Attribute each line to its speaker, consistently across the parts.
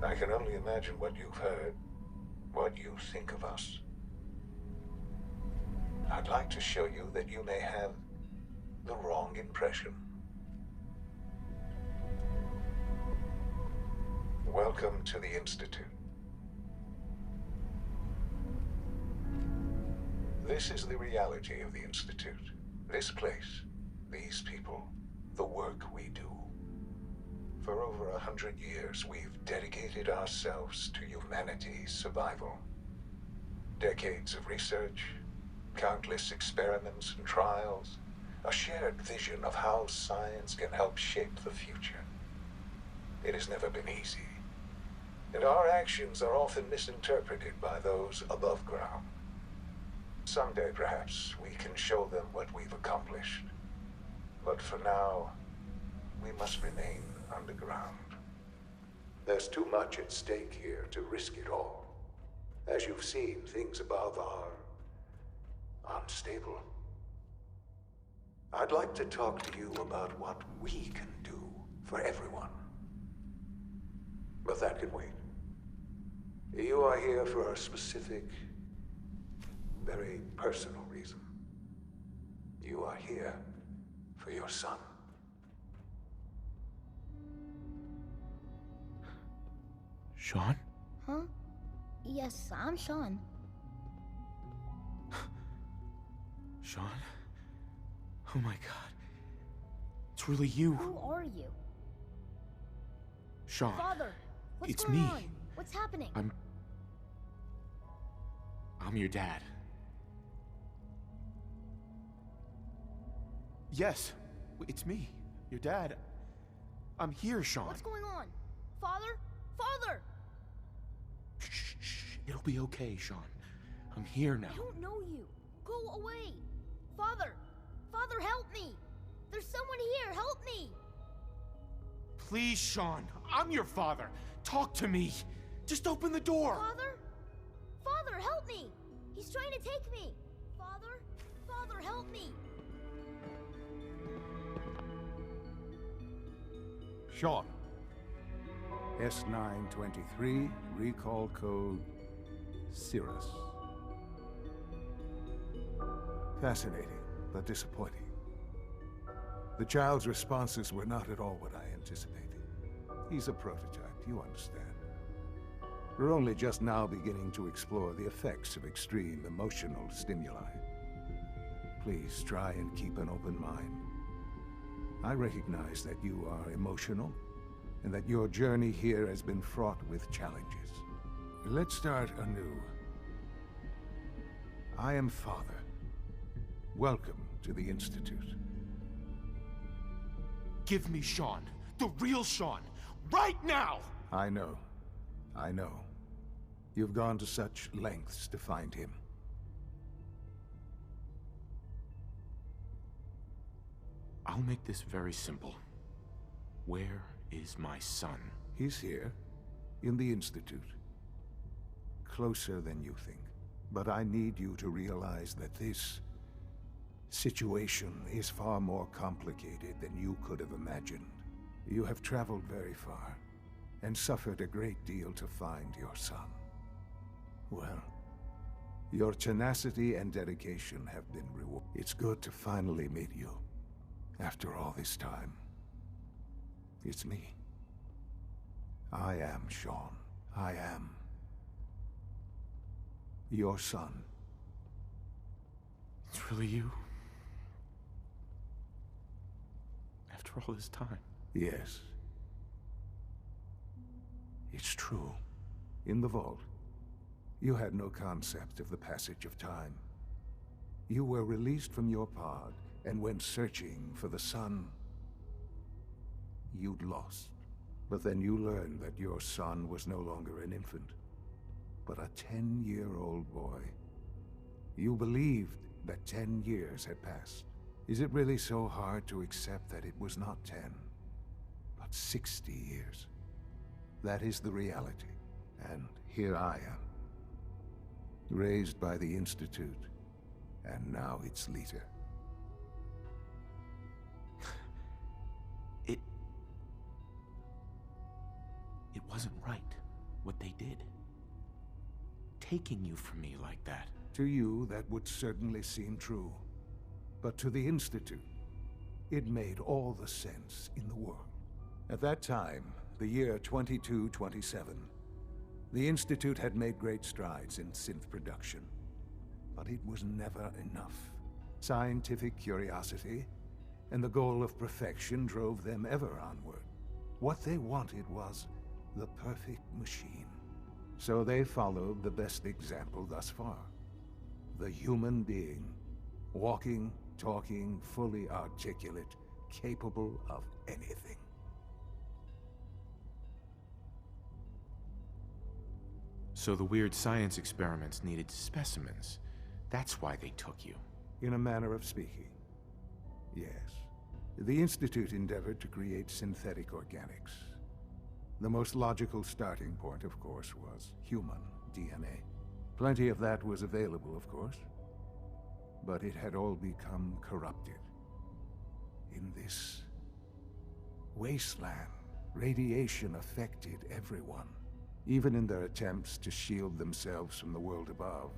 Speaker 1: I can only imagine what you've heard, what you think of us. I'd like to show you that you may have the wrong impression. Welcome to the Institute. This is the reality of the Institute. This place, these people, the work we do. For over 100 years, we've dedicated ourselves to humanity's survival. Decades of research, countless experiments and trials, a shared vision of how science can help shape the future. It has never been easy, and our actions are often misinterpreted by those above ground. Someday, perhaps, we can show them what we've accomplished. But for now, we must remain underground. There's too much at stake here to risk it all. As you've seen, things above are unstable. I'd like to talk to you about what we can do for everyone. But that can wait. You are here for a specific, very personal reason. You are here for your son.
Speaker 2: Sean?
Speaker 3: Huh? Yes, I'm Sean.
Speaker 2: Sean? Oh my god. It's really you.
Speaker 3: Who are you?
Speaker 2: Sean.
Speaker 3: Father, what's
Speaker 2: It's
Speaker 3: going
Speaker 2: me.
Speaker 3: on? What's happening?
Speaker 2: I'm your dad. Yes, it's me, your dad. I'm here, Sean.
Speaker 3: What's going on? Father? Father!
Speaker 2: Shh. It'll be okay, Sean. I'm here now.
Speaker 3: I don't know you. Go away. Father! Father, help me! There's someone here. Help me!
Speaker 2: Please, Sean. I'm your father. Talk to me. Just open the door.
Speaker 3: Father? Father, help me! He's trying to take me! Father? Father, help me!
Speaker 4: Sean. S923, recall code Cirrus. Fascinating, but disappointing. The child's responses were not at all what I anticipated. He's a prototype, you understand. We're only just now beginning to explore the effects of extreme emotional stimuli. Please try and keep an open mind. I recognize that you are emotional, and that your journey here has been fraught with challenges. Let's start anew. I am Father. Welcome to the Institute.
Speaker 2: Give me Sean. The real Sean. Right now!
Speaker 4: I know. You've gone to such lengths to find him.
Speaker 2: I'll make this very simple. Where is my son?
Speaker 4: He's here, in the Institute. Closer than you think. But I need you to realize that this situation is far more complicated than you could have imagined. You have traveled very far, and suffered a great deal to find your son. Well, your tenacity and dedication have been rewarded. It's good to finally meet you, after all this time. It's me. I am Sean. I am your son.
Speaker 2: It's really you? After all this time?
Speaker 4: Yes. It's true. In the vault, you had no concept of the passage of time. You were released from your pod and went searching for the son you'd lost. But then you learned that your son was no longer an infant, but a 10-year-old boy. You believed that 10 years had passed. Is it really so hard to accept that it was not 10, but 60 years? That is the reality, and here I am. Raised by the Institute, and now its leader.
Speaker 2: It wasn't right. what they did. Taking you from me like that.
Speaker 4: To you, that would certainly seem true. But to the Institute, it made all the sense in the world. At that time, the year 2227, the Institute had made great strides in synth production. But it was never enough. Scientific curiosity and the goal of perfection drove them ever onward. What they wanted was the perfect machine. So they followed the best example thus far. The human being. Walking, talking, fully articulate, capable of anything.
Speaker 2: So the weird science experiments needed specimens. That's why they took you.
Speaker 4: In a manner of speaking, yes. The Institute endeavored to create synthetic organics. The most logical starting point, of course, was human DNA. Plenty of that was available, of course. But it had all become corrupted. In this wasteland, radiation affected everyone. Even in their attempts to shield themselves from the world above,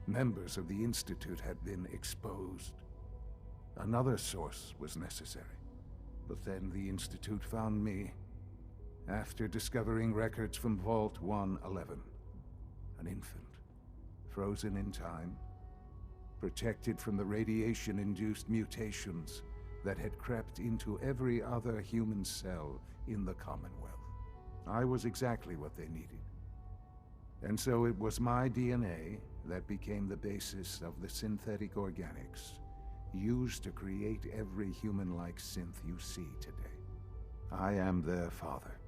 Speaker 4: members of the Institute had been exposed. Another source was necessary. But then the Institute found me, after discovering records from Vault 111. An infant, frozen in time, protected from the radiation-induced mutations that had crept into every other human cell in the Commonwealth. I was exactly what they needed. And so it was my DNA that became the basis of the synthetic organics used to create every human-like synth you see today. I am their father.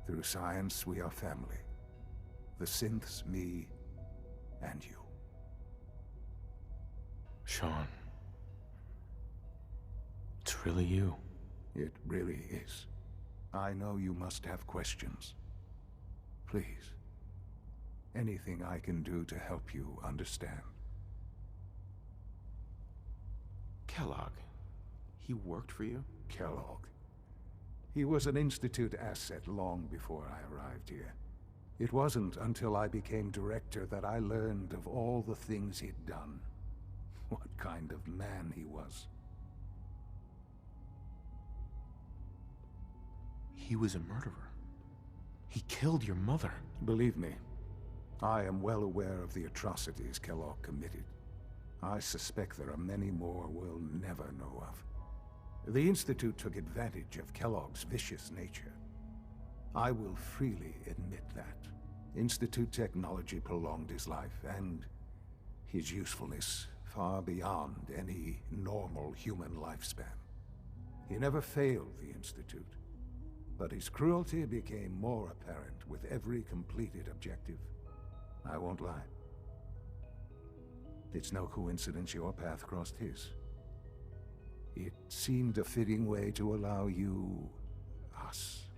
Speaker 4: Through science, we are family. The synths, me, and you.
Speaker 2: Sean. It's really you.
Speaker 4: It really is. I know you must have questions. Please. Anything I can do to help you understand.
Speaker 2: Kellogg. He worked for you?
Speaker 4: Kellogg. He was an Institute asset long before I arrived here. It wasn't until I became director that I learned of all the things he'd done. What kind of man he was.
Speaker 2: He was a murderer. He killed your mother.
Speaker 4: Believe me, I am well aware of the atrocities Kellogg committed. I suspect there are many more we'll never know of. The Institute took advantage of Kellogg's vicious nature. I will freely admit that. Institute technology prolonged his life, and his usefulness far beyond any normal human lifespan. He never failed the Institute, but his cruelty became more apparent with every completed objective. I won't lie. It's no coincidence your path crossed his. It seemed a fitting way to allow you, us,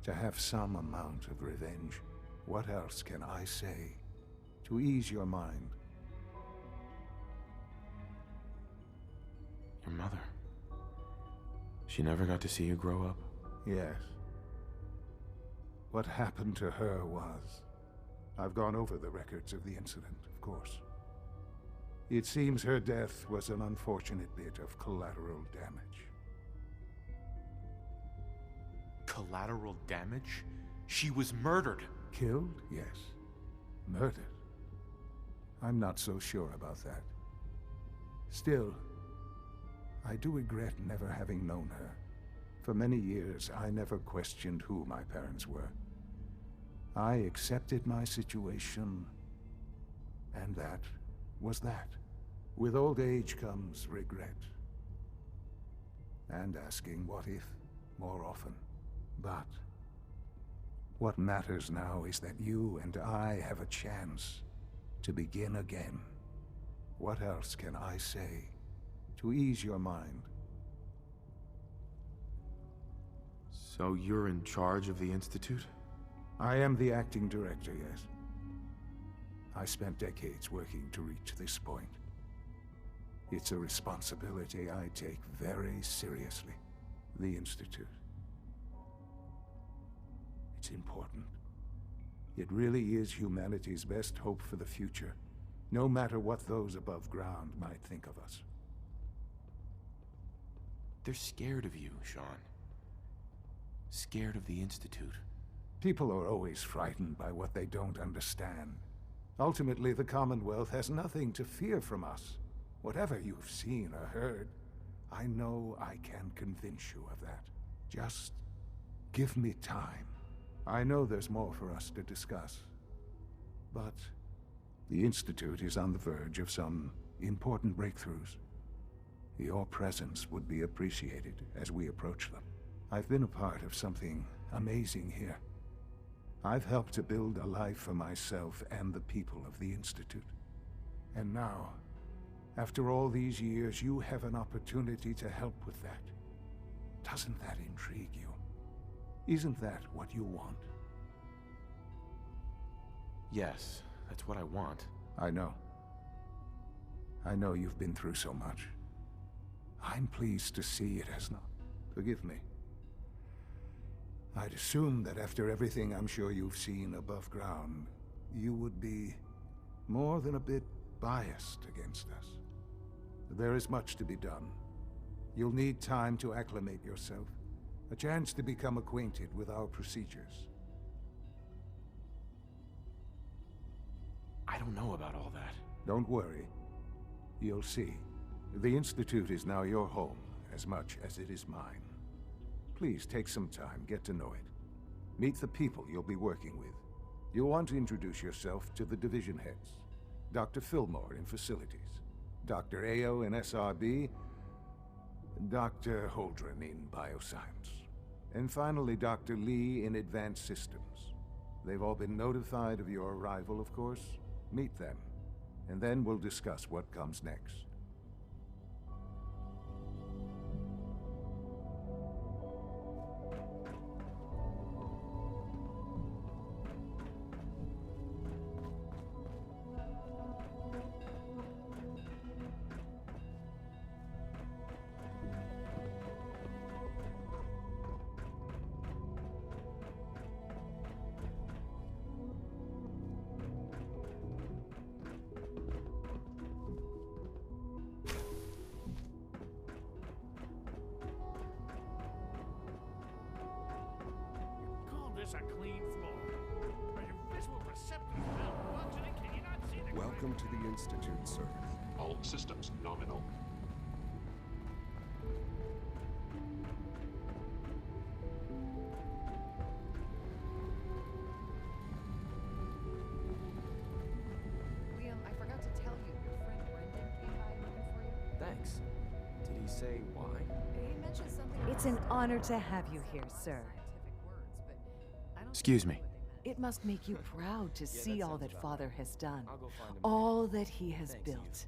Speaker 4: to have some amount of revenge. What else can I say to ease your mind?
Speaker 2: Your mother. She never got to see you grow up?
Speaker 4: Yes. What happened to her was... I've gone over the records of the incident, of course. It seems her death was an unfortunate bit of collateral damage.
Speaker 2: Collateral damage? She was murdered.
Speaker 4: Killed? Yes. Murdered? I'm not so sure about that. Still, I do regret never having known her. For many years, I never questioned who my parents were. I accepted my situation, and that was that. With old age comes regret. And asking what if more often. But what matters now is that you and I have a chance to begin again. What else can I say to ease your mind?
Speaker 2: So you're in charge of the Institute?
Speaker 4: I am the acting director, yes. I spent decades working to reach this point. It's a responsibility I take very seriously. The Institute. It's important. It really is humanity's best hope for the future, no matter what those above ground might think of us.
Speaker 2: They're scared of you, Sean. Scared of the Institute.
Speaker 4: People are always frightened by what they don't understand. Ultimately, the Commonwealth has nothing to fear from us. Whatever you've seen or heard, I know I can convince you of that. Just give me time. I know there's more for us to discuss. But the Institute is on the verge of some important breakthroughs. Your presence would be appreciated as we approach them. I've been a part of something amazing here. I've helped to build a life for myself and the people of the Institute. And now, after all these years, you have an opportunity to help with that. Doesn't that intrigue you? Isn't that what you want?
Speaker 2: Yes, that's what I want.
Speaker 4: I know. I know you've been through so much. I'm pleased to see it has not. Forgive me. I'd assumed that after everything I'm sure you've seen above ground, you would be more than a bit biased against us. There is much to be done. You'll need time to acclimate yourself, a chance to become acquainted with our procedures.
Speaker 2: I don't know about all that.
Speaker 4: Don't worry. You'll see. The Institute is now your home, as much as it is mine. Please take some time, get to know it. Meet the people you'll be working with. You'll want to introduce yourself to the division heads. Dr. Fillmore in Facilities, Dr. Ayo in SRB, Dr. Holdren in Bioscience, and finally Dr. Lee in Advanced Systems. They've all been notified of your arrival, of course. Meet them, and then we'll discuss what comes next.
Speaker 5: Call this a clean floor? Are your visual receptors malfunctioning? Can you not see the...
Speaker 6: Welcome to the Institute, sir.
Speaker 7: All systems nominal.
Speaker 8: Liam, I forgot to tell you, your friend Brendan came by looking for you.
Speaker 6: Thanks. Did he say why?
Speaker 8: He mentioned something.
Speaker 9: It's an honor to have you here, sir.
Speaker 8: Scientific words, but I don't
Speaker 2: Excuse
Speaker 8: think
Speaker 2: me.
Speaker 8: I knew what they meant.
Speaker 9: It must make you proud to see all that Father has done,
Speaker 6: I'll go find him.
Speaker 9: all that he has
Speaker 6: Thanks,
Speaker 9: built.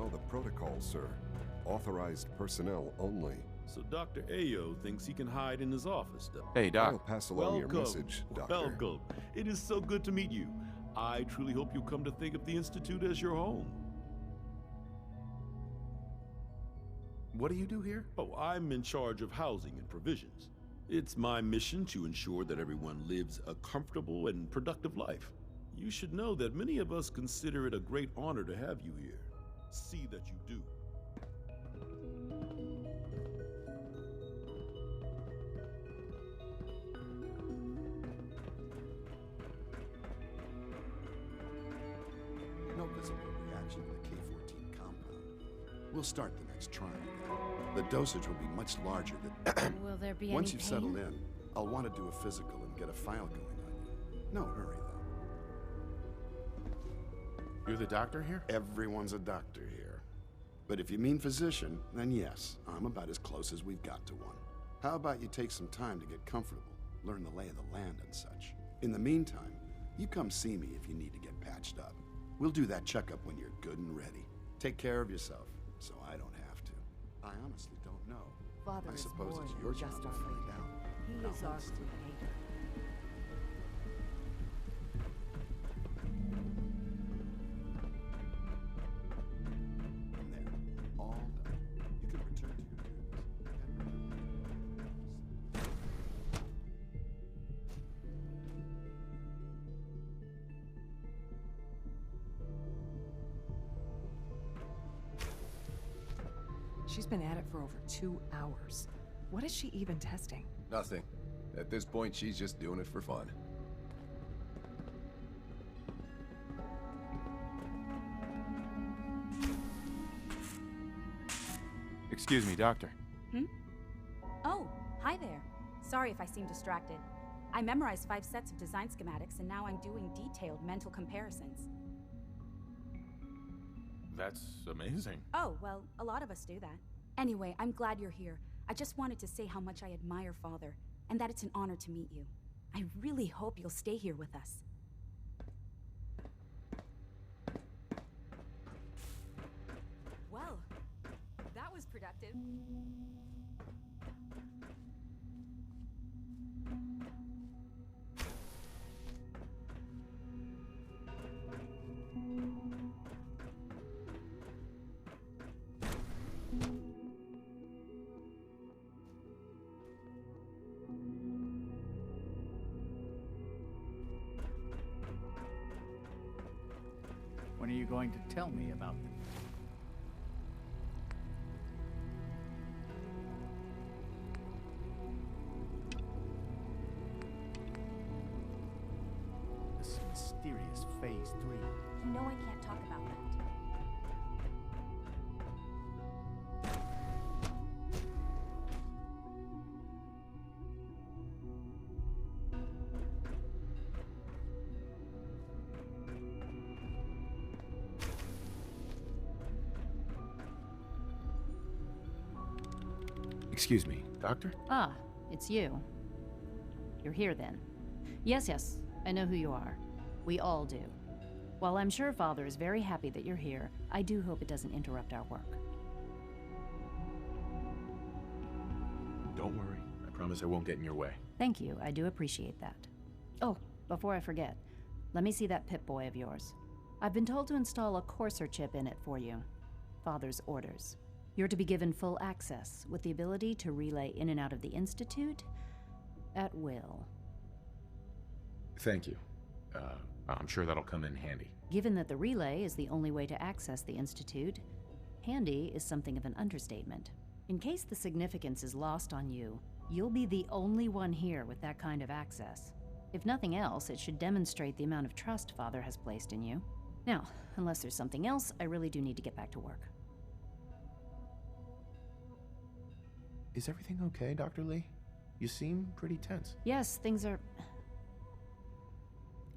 Speaker 6: know the protocol, sir. Authorized personnel only.
Speaker 10: So Dr. Ayo thinks he can hide in his office, though.
Speaker 11: Hey, Doc.
Speaker 6: I'll pass along your message, Doctor.
Speaker 10: Welcome. It is so good to meet you. I truly hope you come to think of the Institute as your home.
Speaker 11: What do you do here?
Speaker 10: Oh, I'm in charge of housing and provisions. It's my mission to ensure that everyone lives a comfortable and productive life. You should know that many of us consider it a great honor to have you here. See that you do.
Speaker 12: No visible reaction to the K-14 compound. We'll start the next trial again. The dosage will be much larger than...
Speaker 13: Will there be
Speaker 12: Once
Speaker 13: any
Speaker 12: you've
Speaker 13: pain?
Speaker 12: settled in, I'll want to do a physical and get a file going on you. No hurry, though.
Speaker 11: You're the doctor here?
Speaker 12: Everyone's a doctor here. But if you mean physician, then yes, I'm about as close as we've got to one. How about you take some time to get comfortable, learn the lay of the land and such. In the meantime, you come see me if you need to get patched up. We'll do that checkup when you're good and ready. Take care of yourself, so I don't have to. I honestly don't know.
Speaker 9: Father
Speaker 12: I
Speaker 9: is
Speaker 12: suppose
Speaker 9: more
Speaker 12: it's
Speaker 9: than
Speaker 12: your
Speaker 9: just
Speaker 12: job to
Speaker 9: our
Speaker 12: find
Speaker 9: leader.
Speaker 12: out.
Speaker 9: He
Speaker 12: Now,
Speaker 9: is our
Speaker 12: honestly.
Speaker 9: creator.
Speaker 12: There. All done. You can return to your duties.
Speaker 9: She's been at it for over 2 hours. What is she even testing?
Speaker 11: Nothing. At this point, she's just doing it for fun. Excuse me, Doctor.
Speaker 14: Oh, hi there. Sorry if I seem distracted. I memorized 5 sets of design schematics, and now I'm doing detailed mental comparisons.
Speaker 11: That's amazing.
Speaker 14: Oh, well, a lot of us do that. Anyway, I'm glad you're here. I just wanted to say how much I admire Father, and that it's an honor to meet you. I really hope you'll stay here with us. Well, that was productive.
Speaker 15: When are you going to tell me about them? This mysterious Phase 3.
Speaker 14: You know I can't talk about that.
Speaker 11: Excuse me, Doctor?
Speaker 13: Ah, it's you. You're here then. Yes, I know who you are. We all do. While I'm sure Father is very happy that you're here, I do hope it doesn't interrupt our work.
Speaker 11: Don't worry. I promise I won't get in your way.
Speaker 13: Thank you, I do appreciate that. Oh, before I forget, let me see that Pip-Boy of yours. I've been told to install a Courser chip in it for you. Father's orders. You're to be given full access, with the ability to relay in and out of the Institute at will.
Speaker 11: Thank you. I'm sure that'll come in handy.
Speaker 13: Given that the relay is the only way to access the Institute, handy is something of an understatement. In case the significance is lost on you, you'll be the only one here with that kind of access. If nothing else, it should demonstrate the amount of trust Father has placed in you. Now, unless there's something else, I really do need to get back to work.
Speaker 11: Is everything okay, Dr. Lee? You seem pretty tense.
Speaker 13: Yes, things are...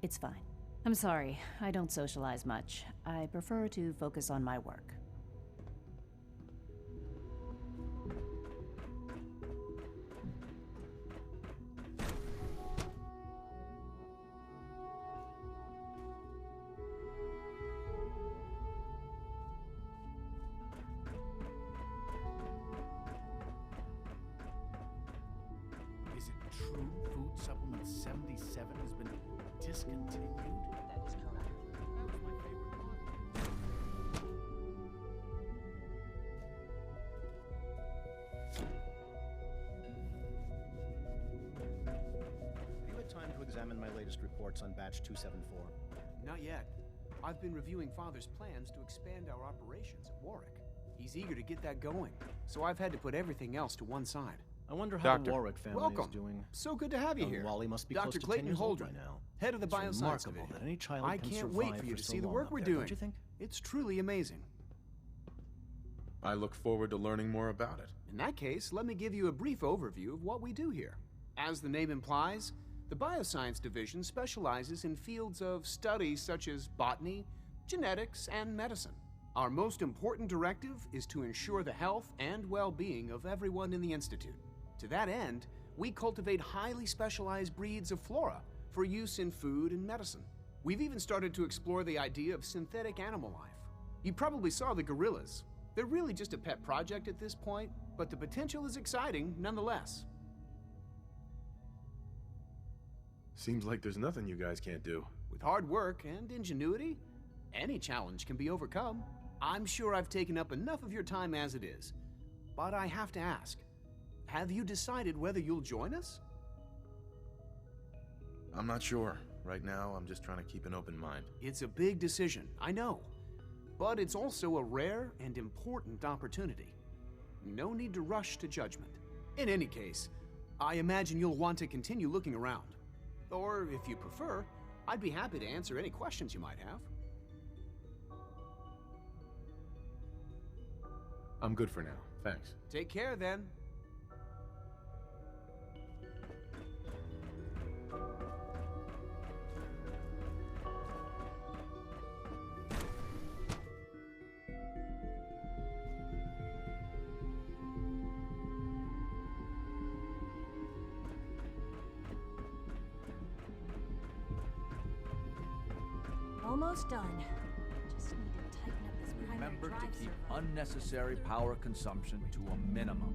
Speaker 13: It's fine. I'm sorry, I don't socialize much. I prefer to focus on my work.
Speaker 15: 27 has been discontinued?
Speaker 16: That is correct.
Speaker 15: That was my favorite model.
Speaker 17: Have you had time to examine my latest reports on batch 274?
Speaker 18: Not yet. I've been reviewing Father's plans to expand our operations at Warwick. He's eager to get that going, so I've had to put everything else to one side.
Speaker 17: I wonder how the Warwick family
Speaker 18: welcome.
Speaker 17: is doing.
Speaker 18: So good to have you
Speaker 17: Young
Speaker 18: here.
Speaker 17: Wally must be
Speaker 18: Dr.
Speaker 17: close to
Speaker 18: Clayton
Speaker 17: 10 years old
Speaker 18: Holdren,
Speaker 17: by now.
Speaker 18: head of the
Speaker 17: It's
Speaker 18: Bioscience
Speaker 17: remarkable
Speaker 18: Division.
Speaker 17: that any child
Speaker 18: I
Speaker 17: can
Speaker 18: can't wait
Speaker 17: survive
Speaker 18: for you
Speaker 17: for
Speaker 18: to
Speaker 17: so
Speaker 18: see the
Speaker 17: long
Speaker 18: work
Speaker 17: up
Speaker 18: we're
Speaker 17: there,
Speaker 18: doing.
Speaker 17: don't you think?
Speaker 18: It's truly amazing.
Speaker 11: I look forward to learning more about it.
Speaker 18: In that case, let me give you a brief overview of what we do here. As the name implies, the Bioscience Division specializes in fields of study such as botany, genetics, and medicine. Our most important directive is to ensure the health and well-being of everyone in the Institute. To that end, we cultivate highly specialized breeds of flora for use in food and medicine. We've even started to explore the idea of synthetic animal life. You probably saw the gorillas. They're really just a pet project at this point, but the potential is exciting nonetheless.
Speaker 11: Seems like there's nothing you guys can't do.
Speaker 18: With hard work and ingenuity, any challenge can be overcome. I'm sure I've taken up enough of your time as it is, but I have to ask, have you decided whether you'll join us?
Speaker 11: I'm not sure. Right now, I'm just trying to keep an open mind.
Speaker 18: It's a big decision, I know, but it's also a rare and important opportunity. No need to rush to judgment. In any case, I imagine you'll want to continue looking around. Or, if you prefer, I'd be happy to answer any questions you might have.
Speaker 11: I'm good for now. Thanks.
Speaker 18: Take care, then.
Speaker 19: Almost done. Just need to tighten up this primary
Speaker 20: Remember to
Speaker 19: drive
Speaker 20: keep
Speaker 19: circuit.
Speaker 20: unnecessary power consumption to a minimum.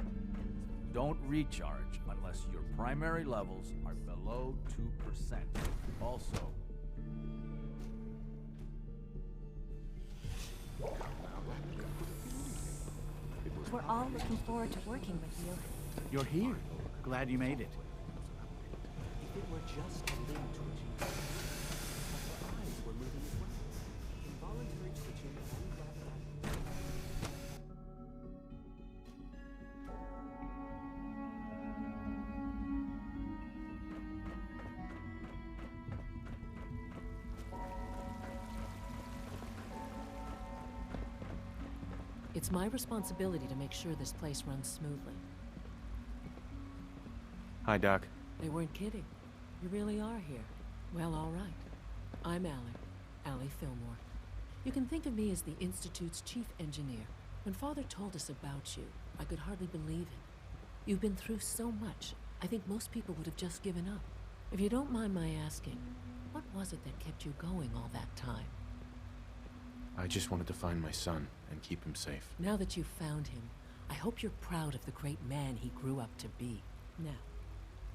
Speaker 20: Don't recharge unless your primary levels are below 2%. Also,
Speaker 19: We're all looking forward to working with you.
Speaker 15: You're here. Glad you made it.
Speaker 16: If it were just a limb twitching, but her eyes were moving as well. Involuntary twitching and rapid.
Speaker 9: It's my responsibility to make sure this place runs smoothly.
Speaker 11: Hi, Doc.
Speaker 9: They weren't kidding. You really are here. Well, all right. I'm Allie Fillmore. You can think of me as the Institute's chief engineer. When Father told us about you, I could hardly believe it. You've been through so much, I think most people would have just given up. If you don't mind my asking, what was it that kept you going all that time?
Speaker 11: I just wanted to find my son and keep him safe.
Speaker 9: Now that you've found him, I hope you're proud of the great man he grew up to be. Now,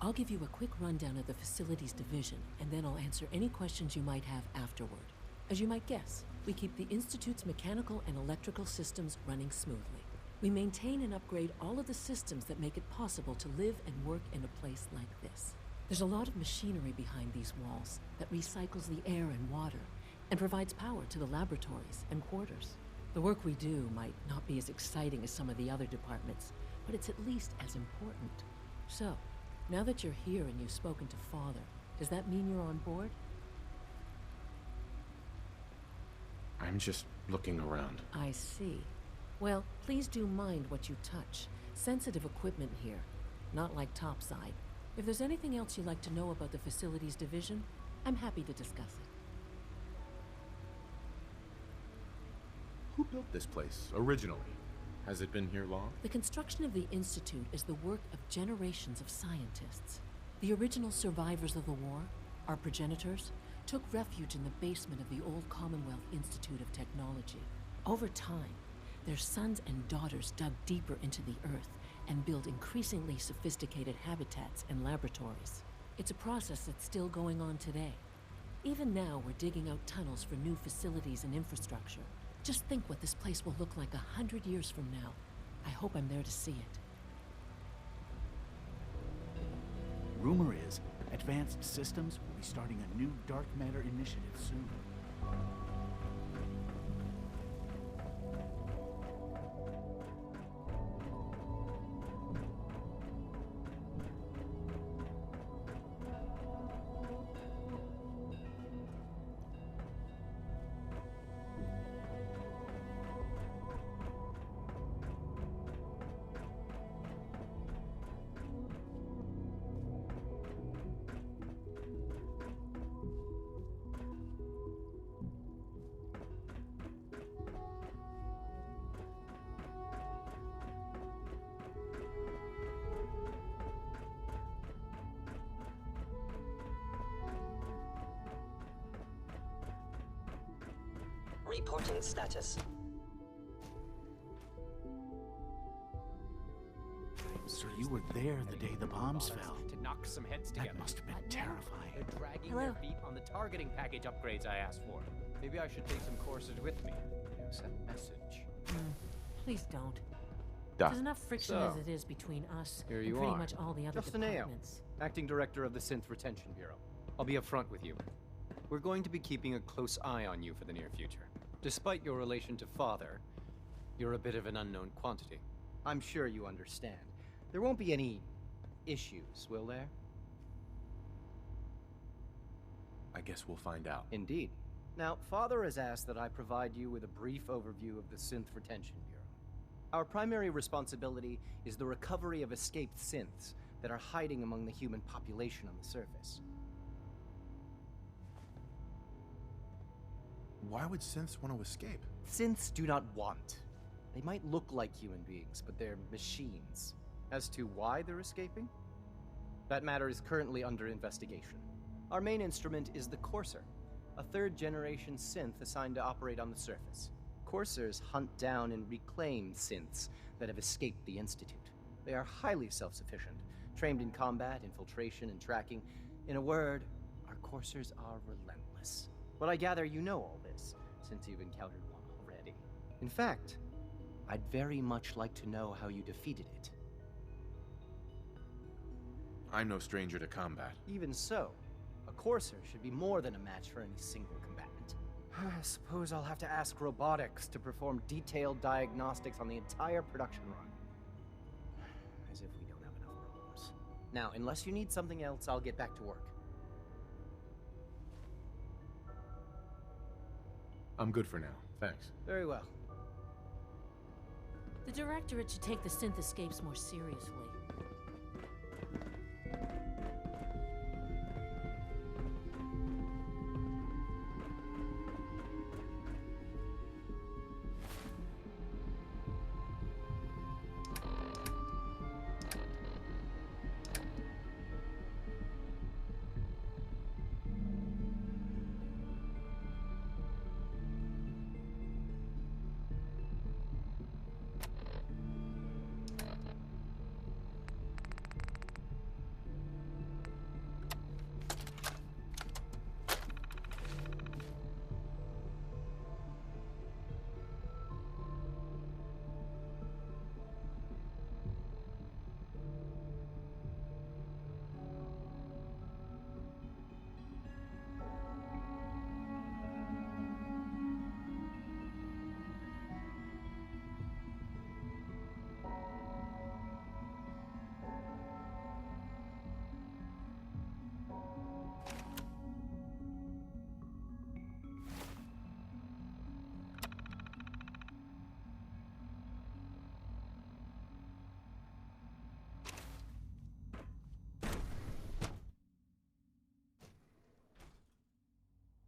Speaker 9: I'll give you a quick rundown of the Facilities Division, and then I'll answer any questions you might have afterward. As you might guess, we keep the Institute's mechanical and electrical systems running smoothly. We maintain and upgrade all of the systems that make it possible to live and work in a place like this. There's a lot of machinery behind these walls that recycles the air and water, and provides power to the laboratories and quarters. The work we do might not be as exciting as some of the other departments, but it's at least as important. So, now that you're here and you've spoken to Father, does that mean you're on board?
Speaker 11: I'm just looking around.
Speaker 9: I see. Well, please do mind what you touch. Sensitive equipment here, not like topside. If there's anything else you'd like to know about the Facilities Division, I'm happy to discuss it.
Speaker 11: Who built this place, originally? Has it been here long?
Speaker 9: The construction of the Institute is the work of generations of scientists. The original survivors of the war, our progenitors, took refuge in the basement of the old Commonwealth Institute of Technology. Over time, their sons and daughters dug deeper into the earth and built increasingly sophisticated habitats and laboratories. It's a process that's still going on today. Even now, we're digging out tunnels for new facilities and infrastructure. Just think what this place will look like 100 years from now. I hope I'm there to see it.
Speaker 15: Rumor is, Advanced Systems will be starting a new dark matter initiative soon.
Speaker 21: Reporting status.
Speaker 15: So you were there the day the bombs fell.
Speaker 22: To knock some heads together.
Speaker 15: That must have been terrifying.
Speaker 22: They're dragging their feet on the targeting package upgrades I asked for. Maybe I should take some courses with me. Send a message.
Speaker 9: Please don't.
Speaker 22: Duh.
Speaker 9: There's enough friction
Speaker 22: So,
Speaker 9: as it is between us
Speaker 22: Here
Speaker 9: and
Speaker 22: you
Speaker 9: pretty
Speaker 22: are.
Speaker 9: much all the other
Speaker 22: Justin Ao,
Speaker 9: departments.
Speaker 22: Acting Director of the Synth Retention Bureau. I'll be upfront with you. We're going to be keeping a close eye on you for the near future. Despite your relation to Father, you're a bit of an unknown quantity.
Speaker 17: I'm sure you understand. There won't be any issues, will there?
Speaker 22: I guess we'll find out.
Speaker 17: Indeed. Now, Father has asked that I provide you with a brief overview of the Synth Retention Bureau. Our primary responsibility is the recovery of escaped synths that are hiding among the human population on the surface.
Speaker 11: Why would synths want to escape?
Speaker 17: Synths do not want. They might look like human beings, but they're machines. As to why they're escaping? That matter is currently under investigation. Our main instrument is the Courser, a third-generation synth assigned to operate on the surface. Coursers hunt down and reclaim synths that have escaped the Institute. They are highly self-sufficient, trained in combat, infiltration, and tracking. In a word, our Coursers are relentless. But I gather you know all this, since you've encountered one already. In fact, I'd very much like to know how you defeated it.
Speaker 11: I'm no stranger to combat.
Speaker 17: Even so, a Courser should be more than a match for any single combatant. I suppose I'll have to ask robotics to perform detailed diagnostics on the entire production run. As if we don't have enough problems. Now, unless you need something else, I'll get back to work.
Speaker 11: I'm good for now. Thanks.
Speaker 17: Very well.
Speaker 9: The Directorate should take the synth escapes more seriously.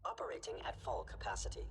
Speaker 21: Operating at full capacity.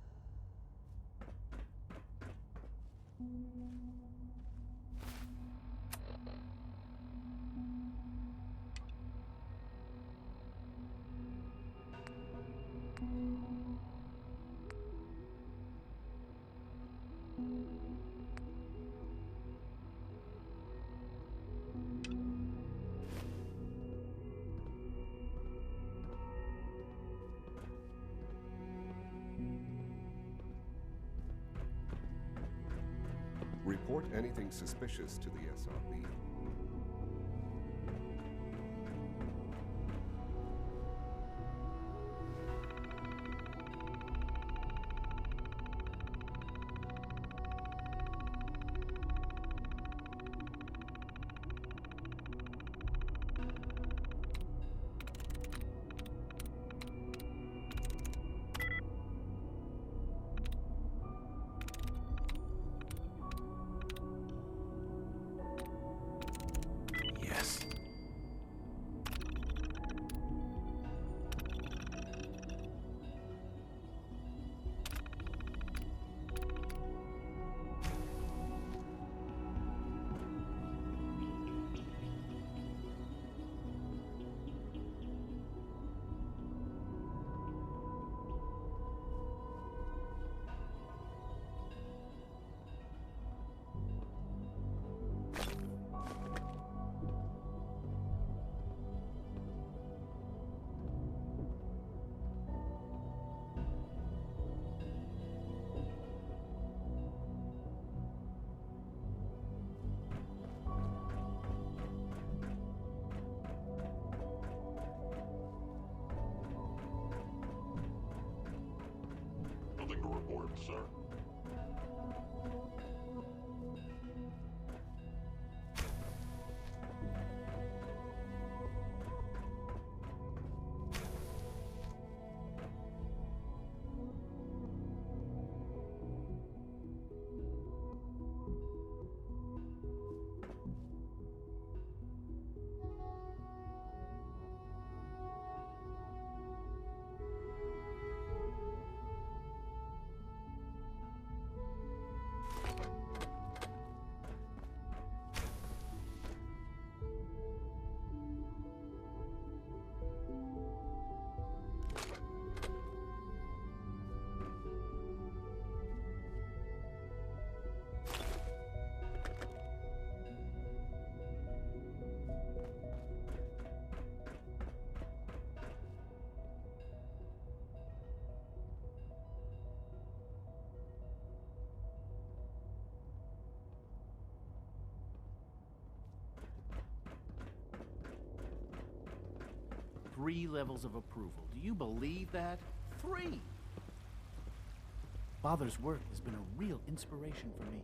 Speaker 6: Report anything suspicious to the SRB.
Speaker 15: Yes.
Speaker 7: Nothing to report, sir.
Speaker 15: Three levels of approval. Do you believe that? 3! Father's work has been a real inspiration for me.